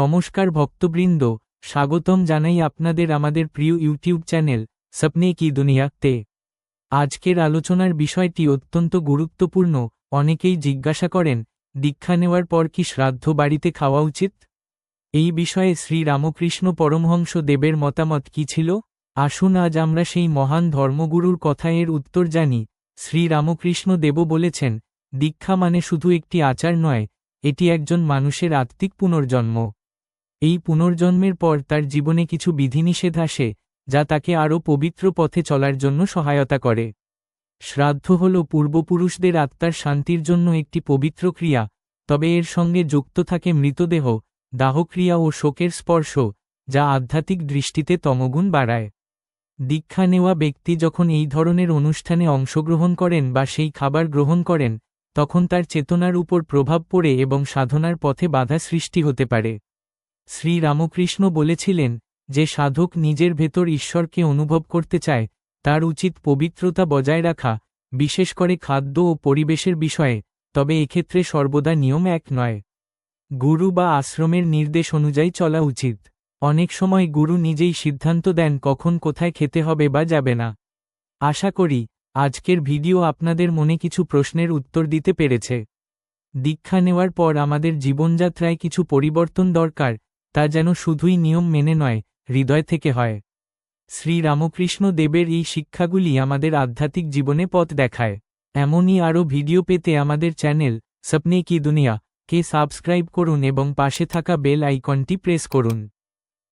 নমস্কার ভক্তবৃন্দ, স্বাগতম জানাই আপনাদের আমাদের প্রিয় ইউটিউব চ্যানেল সপনে কি দুনিয়াতে। আজকের আলোচনার বিষয়টি অত্যন্ত গুরুত্বপূর্ণ। অনেকেই জিজ্ঞাসা করেন, দীক্ষা নেওয়ার পর কি শ্রাদ্ধ বাড়িতে খাওয়া উচিত? এই বিষয়ে শ্রী রামকৃষ্ণ পরমহংস দেবের মতামত কি ছিল? আসুন আজ আমরা সেই মহান ধর্মগুরুর কথায় এর উত্তর জানি। শ্রী রামকৃষ্ণ দেব বলেছেন, দীক্ষা মানে শুধু একটি আচার নয়, এটি একজন মানুষের আত্মিক পুনর্জন্ম। এই পুনর্জন্মের পর তার জীবনে কিছু বিধিনিষেধ আসে, যা তাকে আরও পবিত্র পথে চলার জন্য সহায়তা করে। শ্রাদ্ধ হল পূর্বপুরুষদের আত্মার শান্তির জন্য একটি পবিত্র ক্রিয়া, তবে এর সঙ্গে যুক্ত থাকে মৃতদেহ, দাহক্রিয়া ও শোকের স্পর্শ, যা আধ্যাত্মিক দৃষ্টিতে তমগুণ বাড়ায়। দীক্ষা নেওয়া ব্যক্তি যখন এই ধরনের অনুষ্ঠানে অংশগ্রহণ করেন বা সেই খাবার গ্রহণ করেন, তখন তার চেতনার উপর প্রভাব পড়ে এবং সাধনার পথে বাধা সৃষ্টি হতে পারে। শ্রী রামকৃষ্ণ বলেছিলেন, যে সাধক নিজের ভেতর ঈশ্বরকে অনুভব করতে চায়, তার উচিত পবিত্রতা বজায় রাখা, বিশেষ করে খাদ্য ও পরিবেশের বিষয়ে, তবে এক্ষেত্রে সর্বদা নিয়ম এক নয়। গুরু বা আশ্রমের নির্দেশ অনুযায়ী চলা উচিত। অনেক সময় গুরু নিজেই সিদ্ধান্ত দেন কখন কোথায় খেতে হবে বা যাবে না। আশা করি আজকের ভিডিও আপনাদের মনে কিছু প্রশ্নের উত্তর দিতে পেরেছে। দীক্ষা নেওয়ার পর আমাদের জীবনযাত্রায় কিছু পরিবর্তন দরকার, তা যেন শুধুই নিয়ম মেনে নয়, হৃদয় থেকে হয়। শ্রী রামকৃষ্ণ দেবের এই শিক্ষাগুলি আমাদের আধ্যাত্মিক জীবনে পথ দেখায়। এমনই আরও ভিডিও পেতে আমাদের চ্যানেল সপনে কি দুনিয়া কে সাবস্ক্রাইব করুন এবং পাশে থাকা বেল আইকনটি প্রেস করুন।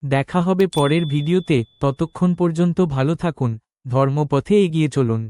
দেখা হবে পরের ভিডিওতে, ততক্ষণ পর্যন্ত ভালো থাকুন, ধর্মপথে এগিয়ে চলুন।